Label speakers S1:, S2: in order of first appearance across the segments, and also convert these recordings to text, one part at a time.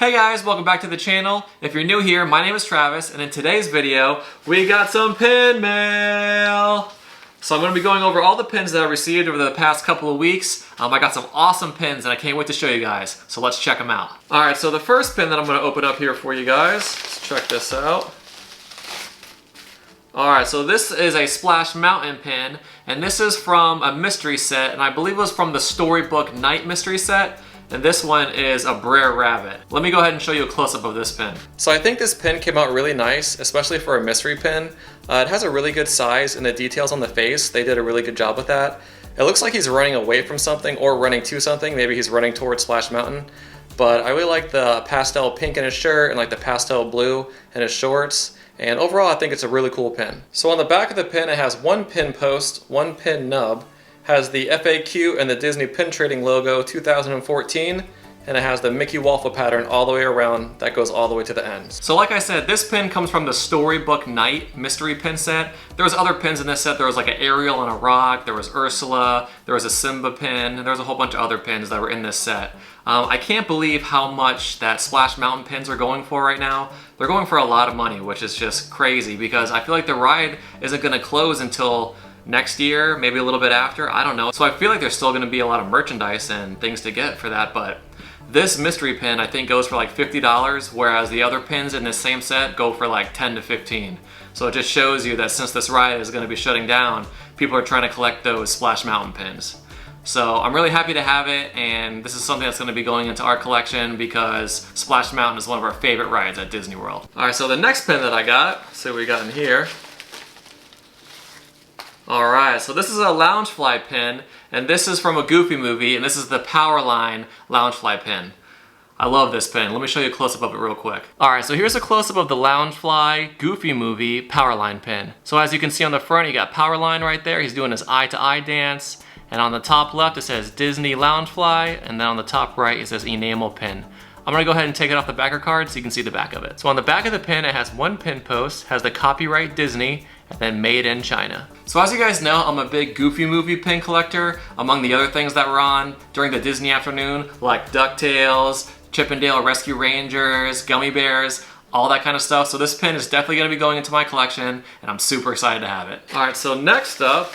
S1: Hey guys, welcome back to the channel. If you're new here, my name is Travis, and in today's video, we got some pin mail. So I'm going to be going over all the pins that I received over the past couple of weeks. I got some awesome pins and I can't wait to show you guys. So let's check them out. Alright, so the first pin that I'm going to open up here for you guys, let's check this out. Alright, so this is a Splash Mountain pin, and this is from a mystery set, and I believe it was from the Storybook Night mystery set. And this one is a Brer Rabbit. Let me go ahead and show you a close-up of this pin. So I think this pin came out really nice, especially for a mystery pin. It has a really good size, and the details on the face, they did a really good job with that. It looks like he's running away from something or running to something. Maybe he's running towards Splash Mountain. But I really like the pastel pink in his shirt and like the pastel blue in his shorts. And overall, I think it's a really cool pin. So on the back of the pin, it has one pin post, one pin nub, has the FAQ and the Disney Pin Trading logo 2014, and it has the Mickey waffle pattern all the way around that goes all the way to the end. So like I said, this pin comes from the Storybook Night mystery pin set. There was other pins in this set. There was like an Ariel and a rock, there was Ursula, there was a Simba pin, and there was a whole bunch of other pins that were in this set. I can't believe how much that Splash Mountain pins are going for right now. They're going for a lot of money, which is just crazy because I feel like the ride isn't going to close until next year, maybe a little bit after, I don't know. So I feel like there's still going to be a lot of merchandise and things to get for that, but this mystery pin I think goes for like $50, whereas the other pins in this same set go for like 10 to 15. So it just shows you that since this ride is going to be shutting down, people are trying to collect those Splash Mountain pins. So I'm really happy to have it, and this is something that's going to be going into our collection because Splash Mountain is one of our favorite rides at Disney World. Alright, so the next pin that I got, let's see what we got in here. Alright, so this is a Loungefly pin, and this is from a Goofy movie, and this is the Powerline Loungefly pin. I love this pin. Let me show you a close-up of it real quick. Alright, so here's a close-up of the Loungefly Goofy movie Powerline pin. So as you can see on the front, you got Powerline right there. He's doing his eye-to-eye dance. And on the top left, it says Disney Loungefly, and then on the top right, it says Enamel Pin. I'm gonna go ahead and take it off the backer card so you can see the back of it. So on the back of the pin, it has one pin post, has the copyright Disney, and then made in China. So as you guys know, I'm a big Goofy movie pin collector. Among the other things that were on during the Disney afternoon, like DuckTales, Chip 'n Dale Rescue Rangers, Gummy Bears, all that kind of stuff. So this pin is definitely gonna be going into my collection, and I'm super excited to have it. All right, so next up,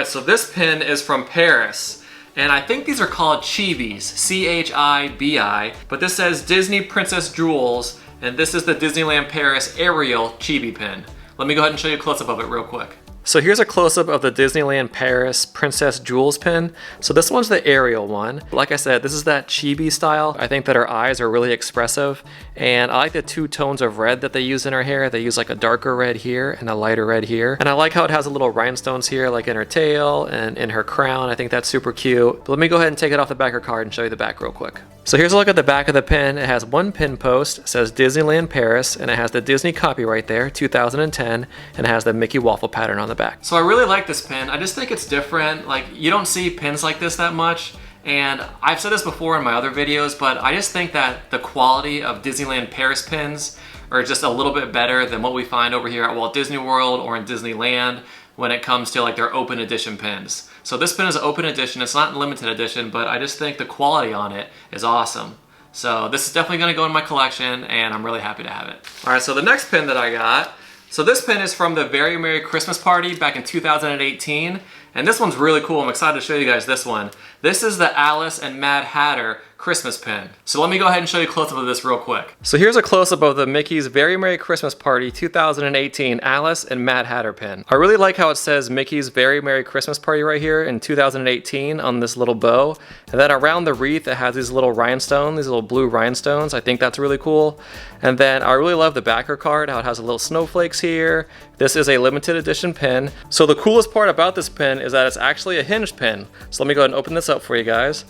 S1: so this pin is from Paris. And I think these are called Chibis, C-H-I-B-I, but this says Disney Princess Jewels, and this is the Disneyland Paris Ariel Chibi Pin. Let me go ahead and show you a close-up of it real quick. So here's a close-up of the Disneyland Paris Princess Jewels pin. So this one's the Ariel one. Like I said, this is that chibi style. I think that her eyes are really expressive, and I like the two tones of red that they use in her hair. They use like a darker red here and a lighter red here. And I like how it has a little rhinestones here, like in her tail and in her crown. I think that's super cute. But let me go ahead and take it off the backer card and show you the back real quick. So here's a look at the back of the pin. It has one pin post, it says Disneyland Paris, and it has the Disney copyright there, 2010, and it has the Mickey waffle pattern on the back. So I really like this pin. I just think it's different. Like, you don't see pins like this that much, and I've said this before in my other videos, but I just think that the quality of Disneyland Paris pins are just a little bit better than what we find over here at Walt Disney World or in Disneyland when it comes to like their open edition pins. So this pin is an open edition. It's not limited edition, but I just think the quality on it is awesome. So this is definitely gonna go in my collection, and I'm really happy to have it. All right, so the next pin that I got, so this pin is from the Very Merry Christmas Party back in 2018, and this one's really cool. I'm excited to show you guys this one. This is the Alice and Mad Hatter Christmas pin. So let me go ahead and show you a close-up of this real quick. So here's a close-up of the Mickey's Very Merry Christmas Party 2018 Alice and Mad Hatter pin. I really like how it says Mickey's Very Merry Christmas Party right here in 2018 on this little bow. And then around the wreath, it has these little rhinestones, these little blue rhinestones. I think that's really cool. And then I really love the backer card, how it has little snowflakes here. This is a limited edition pin. So the coolest part about this pin is that it's actually a hinged pin. So let me go ahead and open this up for you guys.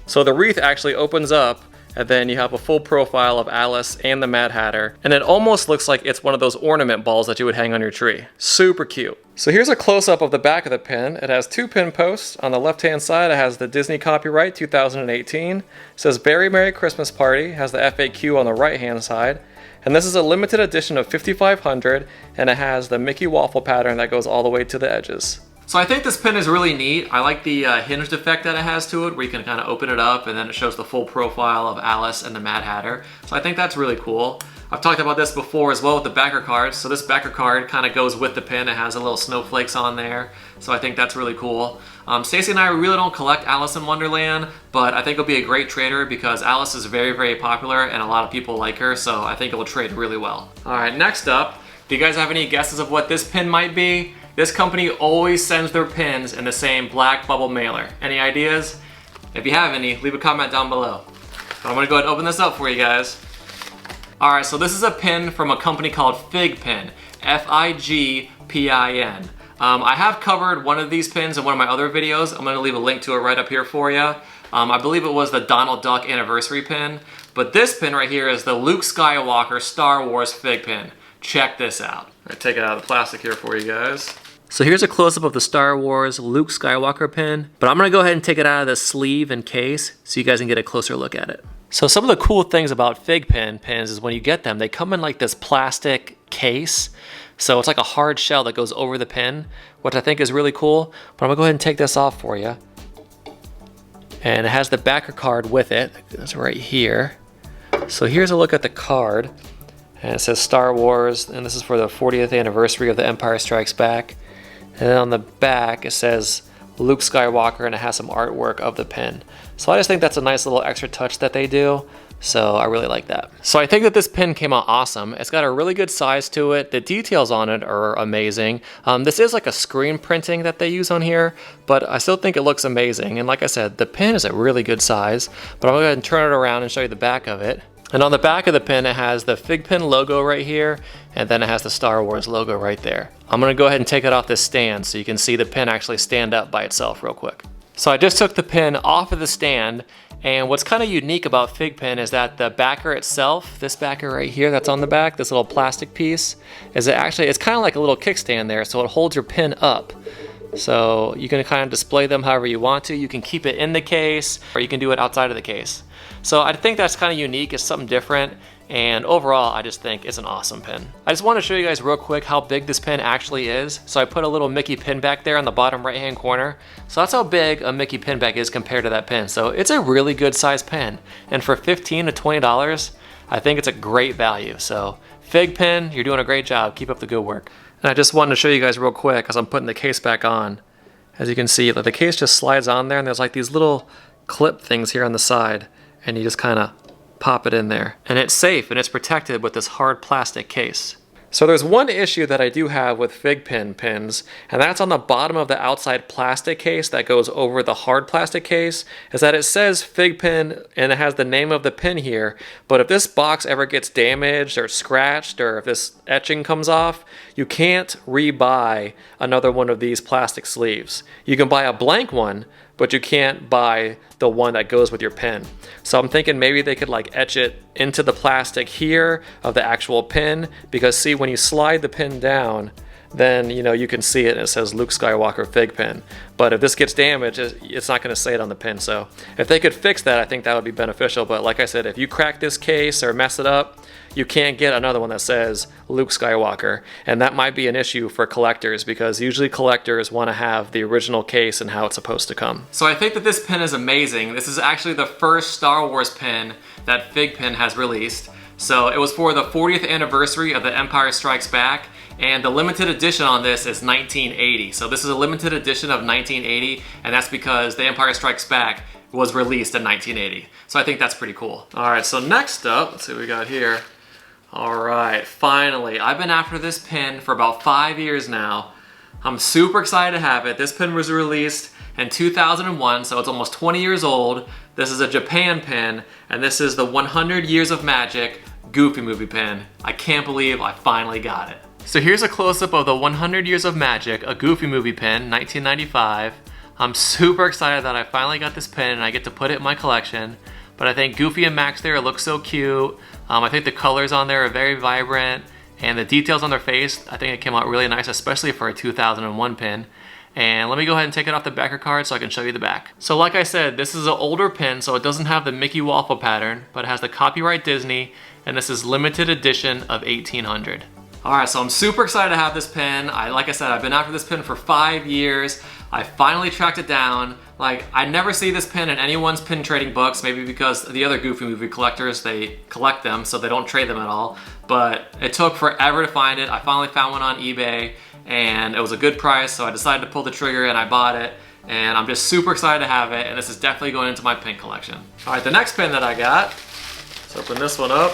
S1: So the wreath actually opens up, and then you have a full profile of Alice and the Mad Hatter, and it almost looks like it's one of those ornament balls that you would hang on your tree. Super cute. So here's a close-up of the back of the pin. It has two pin posts. On the left-hand side, it has the Disney copyright 2018. It says Very Merry Christmas Party, it has the FAQ on the right-hand side. And this is a limited edition of 5,500, and it has the Mickey waffle pattern that goes all the way to the edges. So I think this pin is really neat. I like the hinged effect that it has to it, where you can kind of open it up and then it shows the full profile of Alice and the Mad Hatter. So I think that's really cool. I've talked about this before as well with the backer cards. So this backer card kind of goes with the pin. It has a little snowflakes on there. So I think that's really cool. Stacy and I really don't collect Alice in Wonderland, but I think it'll be a great trader because Alice is very, very popular and a lot of people like her. So I think it will trade really well. All right, next up, do you guys have any guesses of what this pin might be? This company always sends their pins in the same black bubble mailer. Any ideas? If you have any, leave a comment down below. But I'm gonna go ahead and open this up for you guys. All right, so this is a pin from a company called Fig Pin, F-I-G-P-I-N. I have covered one of these pins in one of my other videos. I'm gonna leave a link to it right up here for you. I believe it was the Donald Duck anniversary pin, but this pin right here is the Luke Skywalker Star Wars Fig Pin. Check this out. I'm gonna take it out of the plastic here for you guys. So here's a close-up of the Star Wars Luke Skywalker pin, but I'm gonna go ahead and take it out of the sleeve and case so you guys can get a closer look at it. So some of the cool things about Fig Pin pins is when you get them, they come in like this plastic case. So it's like a hard shell that goes over the pin, which I think is really cool. But I'm gonna go ahead and take this off for you. And it has the backer card with it. It's right here. So here's a look at the card. And it says Star Wars, and this is for the 40th anniversary of The Empire Strikes Back. And then on the back, it says Luke Skywalker, and it has some artwork of the pin. So I just think that's a nice little extra touch that they do. So I really like that. So I think that this pin came out awesome. It's got a really good size to it. The details on it are amazing. This is like a screen printing that they use on here, but I still think it looks amazing. And like I said, the pin is a really good size, but I'm gonna go ahead and turn it around and show you the back of it. And on the back of the pin, it has the Fig Pin logo right here, and then it has the Star Wars logo right there. I'm gonna go ahead and take it off this stand so you can see the pin actually stand up by itself real quick. So I just took the pin off of the stand, and what's kind of unique about Fig Pin is that the backer itself, this backer right here that's on the back, this little plastic piece, is it actually, it's kind of like a little kickstand there, so it holds your pin up. So you can kind of display them however you want to. You can keep it in the case, or you can do it outside of the case. So I think that's kind of unique. It's something different. And overall, I just think it's an awesome pin. I just want to show you guys real quick how big this pin actually is. So I put a little Mickey pin back there on the bottom right-hand corner. So that's how big a Mickey pin back is compared to that pin. So it's a really good size pin. And for $15 to $20, I think it's a great value. So Fig Pin, you're doing a great job. Keep up the good work. And I just wanted to show you guys real quick as I'm putting the case back on. As you can see, the case just slides on there, and there's like these little clip things here on the side, and you just kind of pop it in there. And it's safe and it's protected with this hard plastic case. So there's one issue that I do have with Fig Pin pins, and that's on the bottom of the outside plastic case that goes over the hard plastic case, is that it says Fig Pin and it has the name of the pin here, but if this box ever gets damaged or scratched, or if this etching comes off, you can't re-buy another one of these plastic sleeves. You can buy a blank one, but you can't buy the one that goes with your pin. So I'm thinking maybe they could like etch it into the plastic here of the actual pin, because see, when you slide the pin down, then you can see it and it says Luke Skywalker Fig Pin. But if this gets damaged, it's not gonna say it on the pin. So if they could fix that, I think that would be beneficial. But like I said, if you crack this case or mess it up, you can't get another one that says Luke Skywalker. And that might be an issue for collectors, because usually collectors want to have the original case and how it's supposed to come. So I think that this pin is amazing. This is actually the first Star Wars pin that Fig Pin has released. So it was for the 40th anniversary of The Empire Strikes Back, and the limited edition on this is 1980. So this is a limited edition of 1980, and that's because The Empire Strikes Back was released in 1980. So I think that's pretty cool. All right, so next up, let's see what we got here. All right, finally, I've been after this pin for about 5 years now. I'm super excited to have it. This pin was released in 2001, so it's almost 20 years old. This is a Japan pin, and this is the 100 Years of Magic Goofy Movie pin. I can't believe I finally got it. So here's a close-up of the 100 Years of Magic, a Goofy Movie pin, 1995. I'm super excited that I finally got this pin and I get to put it in my collection. But I think Goofy and Max there look so cute. I think the colors on there are very vibrant, and the details on their face, I think it came out really nice, especially for a 2001 pin. And let me go ahead and take it off the backer card so I can show you the back. So like I said, this is an older pin, so it doesn't have the Mickey waffle pattern, but it has the copyright Disney, and this is limited edition of 1800. All right, so I'm super excited to have this pin. Like I said, I've been after this pin for 5 years. I finally tracked it down. Like, I never see this pin in anyone's pin trading books, maybe because the other Goofy movie collectors, they collect them, so they don't trade them at all. But it took forever to find it. I finally found one on eBay, and it was a good price, so I decided to pull the trigger and I bought it. And I'm just super excited to have it, and this is definitely going into my pin collection. All right, the next pin that I got, let's open this one up.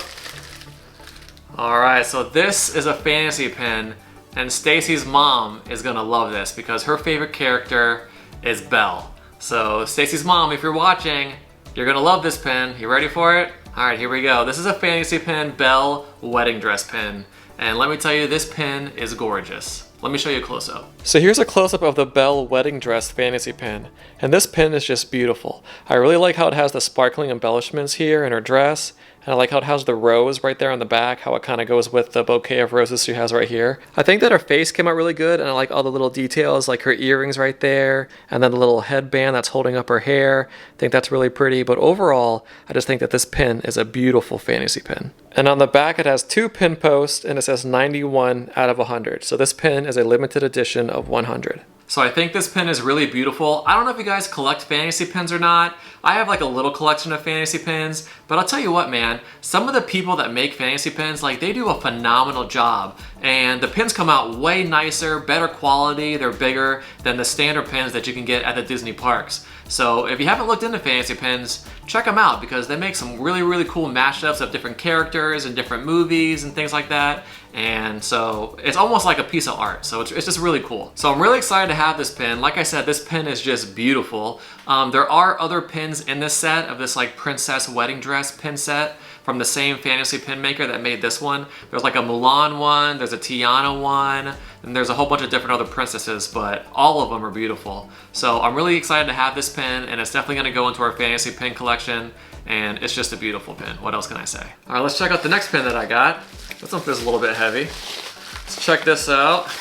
S1: All right, so this is a fantasy pin, and Stacy's mom is gonna love this because her favorite character is Belle. So Stacy's mom, if you're watching, you're gonna love this pin. You ready for it? All right, here we go. This is a fantasy pin, Belle wedding dress pin. And let me tell you, this pin is gorgeous. Let me show you a close-up. So here's a close-up of the Belle wedding dress fantasy pin. And this pin is just beautiful. I really like how it has the sparkling embellishments here in her dress. And I like how it has the rose right there on the back, how it kind of goes with the bouquet of roses she has right here. I think that her face came out really good, and I like all the little details, like her earrings right there, and then the little headband that's holding up her hair. I think that's really pretty, but overall, I just think that this pin is a beautiful fantasy pin. And on the back, it has 2 pin posts, and it says 91 out of 100. So this pin is a limited edition of 100. So I think this pin is really beautiful. I don't know if you guys collect fantasy pins or not. I have like a little collection of fantasy pins, but I'll tell you what, man, some of the people that make fantasy pins, like they do a phenomenal job. And the pins come out way nicer, better quality, they're bigger than the standard pins that you can get at the Disney parks. So if you haven't looked into fantasy pins, check them out because they make some really, really cool mashups of different characters and different movies and things like that. And so it's almost like a piece of art. So it's just really cool. So I'm really excited to have this pin. Like I said, this pin is just beautiful. There are other pins in this set of this like princess wedding dress pin set from the same fantasy pin maker that made this one. There's like a Mulan one, there's a Tiana one, and there's a whole bunch of different other princesses, but all of them are beautiful. So I'm really excited to have this pin, and it's definitely gonna go into our fantasy pin collection, and it's just a beautiful pin. What else can I say? All right, let's check out the next pin that I got. This one feels a little bit heavy. Let's check this out.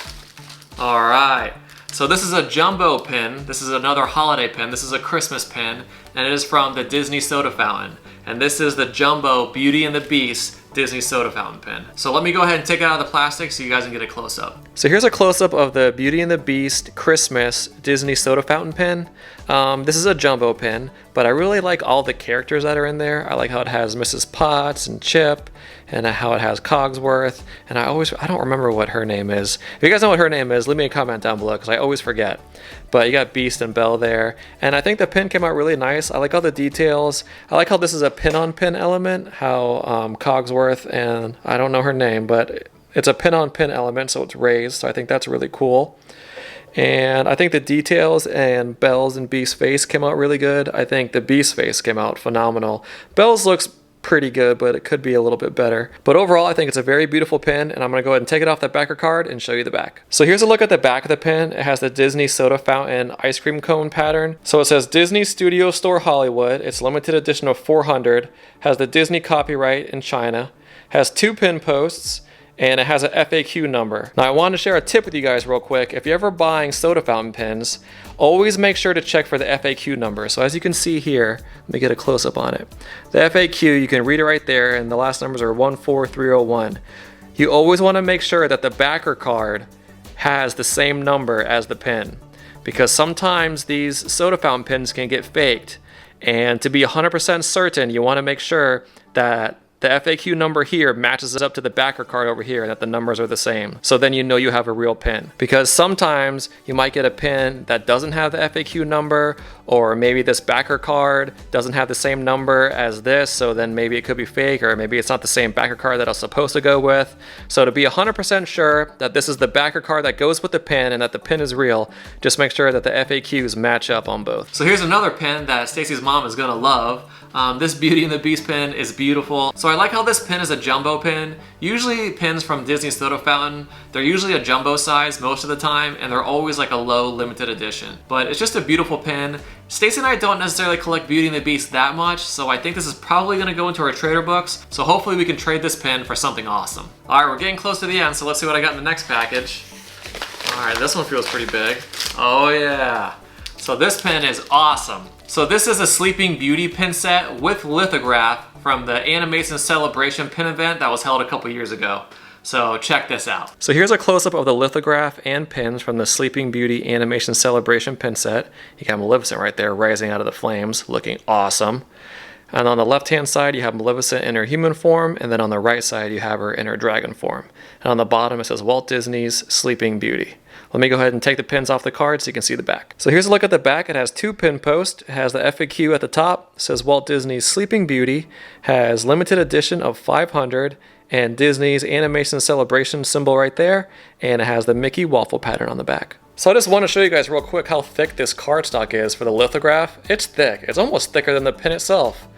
S1: All right. So this is a jumbo pin. This is another holiday pin. This is a Christmas pin, and it is from the Disney soda fountain. And this is the jumbo Beauty and the Beast Disney soda fountain pin. So let me go ahead and take it out of the plastic so you guys can get a close-up. So here's a close-up of the Beauty and the Beast Christmas Disney soda fountain pin. This is a jumbo pin, but I really like all the characters that are in there. I like how it has Mrs. Potts and Chip, and how it has Cogsworth, and I don't remember what her name is. If you guys know what her name is, leave me a comment down below because I always forget. But you got Beast and Belle there, and I think the pin came out really nice. I like all the details. I like how this is a pin-on-pin element, how Cogsworth, and I don't know her name, but it's a pin-on-pin element, so it's raised, so I think that's really cool. And I think the details and Belle's and Beast's face came out really good. I think the Beast face came out phenomenal. Belle's looks pretty good, but it could be a little bit better. But overall, I think it's a very beautiful pin, and I'm going to go ahead and take it off that backer card and show you the back. So here's a look at the back of the pin. It has the Disney soda fountain ice cream cone pattern. So it says Disney Studio Store Hollywood. It's limited edition of 400. Has the Disney copyright in China. Has 2 pin posts. And it has an FAQ number. Now I wanted to share a tip with you guys real quick. If you're ever buying soda fountain pins, always make sure to check for the FAQ number. So as you can see here, let me get a close up on it. The FAQ, you can read it right there, and the last numbers are 14301. You always want to make sure that the backer card has the same number as the pin, because sometimes these soda fountain pins can get faked. And to be 100% certain, you want to make sure that the FAQ number here matches up to the backer card over here, and that the numbers are the same. So then you know you have a real pin. Because sometimes you might get a pin that doesn't have the FAQ number, or maybe this backer card doesn't have the same number as this, so then maybe it could be fake, or maybe it's not the same backer card that I was supposed to go with. So to be 100% sure that this is the backer card that goes with the pin and that the pin is real, just make sure that the FAQs match up on both. So here's another pin that Stacy's mom is gonna love. This Beauty and the Beast pin is beautiful. So I like how this pin is a jumbo pin. Usually pins from Disney soda fountain, they're usually a jumbo size most of the time, and they're always like a low limited edition. But it's just a beautiful pin. Stacy and I don't necessarily collect Beauty and the Beast that much, so I think this is probably gonna go into our trader books. So hopefully we can trade this pin for something awesome. All right, we're getting close to the end, so let's see what I got in the next package. All right, this one feels pretty big. Oh yeah. So this pin is awesome. So this is a Sleeping Beauty pin set with lithograph from the Animation Celebration pin event that was held a couple years ago. So check this out. So here's a close-up of the lithograph and pins from the Sleeping Beauty Animation Celebration pin set. You got Maleficent right there rising out of the flames, looking awesome. And on the left-hand side, you have Maleficent in her human form, and then on the right side, you have her in her dragon form. And on the bottom, it says Walt Disney's Sleeping Beauty. Let me go ahead and take the pins off the card so you can see the back. So here's a look at the back. It has 2 pin posts. It has the FAQ at the top. It says Walt Disney's Sleeping Beauty has limited edition of 500 and Disney's Animation Celebration symbol right there. And it has the Mickey waffle pattern on the back. So I just want to show you guys real quick how thick this cardstock is for the lithograph. It's thick. It's almost thicker than the pin itself.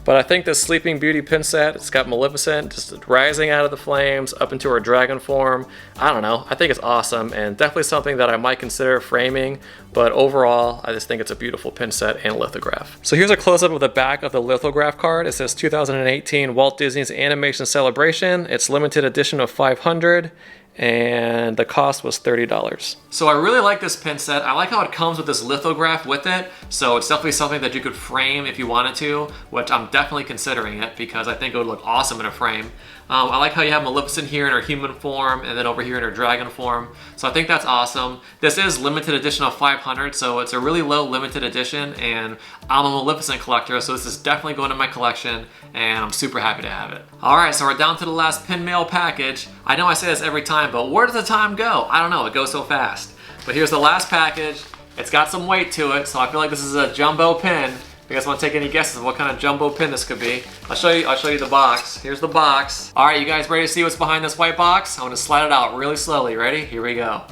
S1: But I think this Sleeping Beauty pin set, it's got Maleficent just rising out of the flames up into her dragon form. I don't know, I think it's awesome and definitely something that I might consider framing, but overall, I just think it's a beautiful pin set and lithograph. So here's a close-up of the back of the lithograph card. It says 2018 Walt Disney's Animation Celebration. It's limited edition of 500. And the cost was $30. So I really like this pin set. I like how it comes with this lithograph with it. So it's definitely something that you could frame if you wanted to, which I'm definitely considering it because I think it would look awesome in a frame. I like how you have Maleficent here in her human form and then over here in her dragon form. So I think that's awesome. This is limited edition of 500, so it's a really low limited edition, and I'm a Maleficent collector, so this is definitely going in my collection, and I'm super happy to have it. All right, so we're down to the last pin mail package. I know I say this every time, but where does the time go? I don't know, it goes so fast. But here's the last package. It's got some weight to it, so I feel like this is a jumbo pin. You guys want to take any guesses of what kind of jumbo pin this could be? I'll show you the box. Here's the box. All right, you guys ready to see what's behind this white box? I'm gonna slide it out really slowly. Ready? Here we go.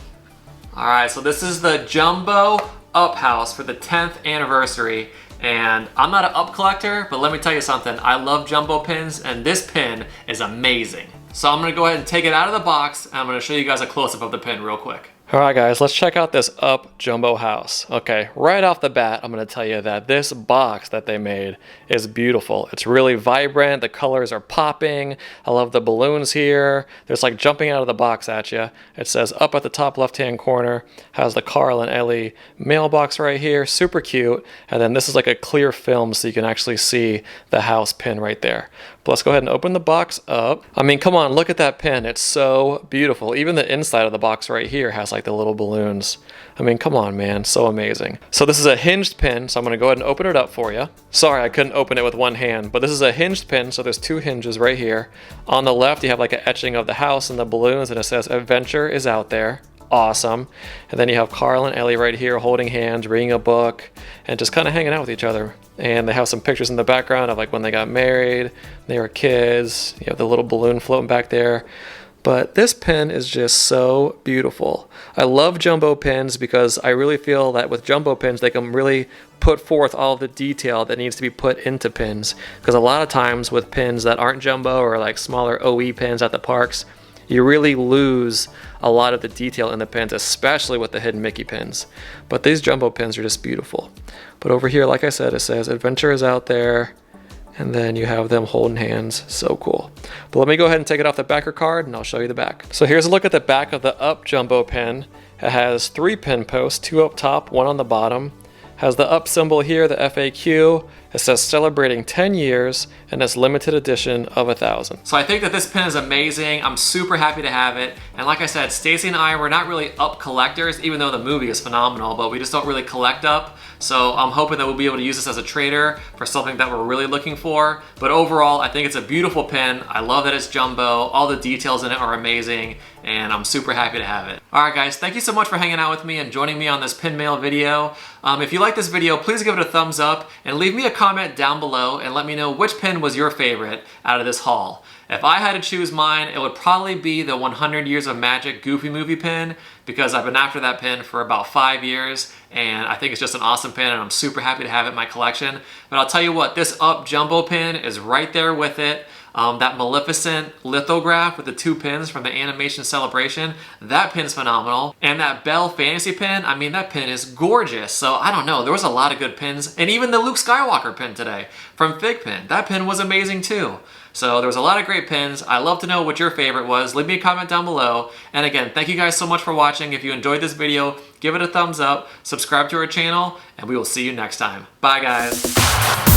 S1: All right, so this is the Jumbo Up House for the 10th anniversary. And I'm not an up collector, but let me tell you something. I love jumbo pins, and this pin is amazing. So I'm gonna go ahead and take it out of the box, and I'm gonna show you guys a close-up of the pin real quick. All right, guys, let's check out this Up Jumbo House. Okay, right off the bat, I'm gonna tell you that this box that they made is beautiful. It's really vibrant, the colors are popping. I love the balloons here. There's like jumping out of the box at you. It says Up at the top left-hand corner, has the Carl and Ellie mailbox right here, super cute. And then this is like a clear film so you can actually see the house pin right there. But let's go ahead and open the box up. I mean, come on, look at that pin. It's so beautiful. Even the inside of the box right here has like the little balloons. I mean, come on, man, so amazing. So this is a hinged pin, so I'm gonna go ahead and open it up for you. Sorry, I couldn't open it with one hand, but this is a hinged pin, so there's 2 hinges right here. On the left, you have like an etching of the house and the balloons, and it says, "Adventure is out there." Awesome. And then you have Carl and Ellie right here holding hands, reading a book, and just kind of hanging out with each other. And they have some pictures in the background of like when they got married, they were kids. You have the little balloon floating back there. But this pin is just so beautiful. I love jumbo pins because I really feel that with jumbo pins, they can really put forth all the detail that needs to be put into pins. Because a lot of times with pins that aren't jumbo or like smaller OE pins at the parks, you really lose a lot of the detail in the pins, especially with the hidden Mickey pins. But these jumbo pins are just beautiful. But over here, like I said, it says "Adventure is out there." And then you have them holding hands. So cool. But let me go ahead and take it off the backer card and I'll show you the back. So here's a look at the back of the Up Jumbo pin. It has 3 pin posts, 2 up top, 1 on the bottom. Has the Up symbol here, the FAQ. It says celebrating 10 years and it's limited edition of 1,000. So I think that this pin is amazing. I'm super happy to have it. And like I said, Stacy and I, we're not really Up collectors, even though the movie is phenomenal, but we just don't really collect Up. So I'm hoping that we'll be able to use this as a trader for something that we're really looking for. But overall, I think it's a beautiful pin. I love that it's jumbo. All the details in it are amazing, and I'm super happy to have it. All right, guys, thank you so much for hanging out with me and joining me on this pin mail video. If you like this video, please give it a thumbs up and leave me a comment down below and let me know which pin was your favorite out of this haul. If I had to choose mine, it would probably be the 100 Years of Magic Goofy Movie pin because I've been after that pin for about 5 years and I think it's just an awesome pin and I'm super happy to have it in my collection. But I'll tell you what, this Up Jumbo pin is right there with it. That Maleficent lithograph with the 2 pins from the Animation Celebration, that pin's phenomenal. And that Belle Fantasy pin, I mean, that pin is gorgeous. So I don't know, there was a lot of good pins. And even the Luke Skywalker pin today from Fig Pin, that pin was amazing too. So there was a lot of great pins. I'd love to know what your favorite was. Leave me a comment down below. And again, thank you guys so much for watching. If you enjoyed this video, give it a thumbs up, subscribe to our channel, and we will see you next time. Bye, guys.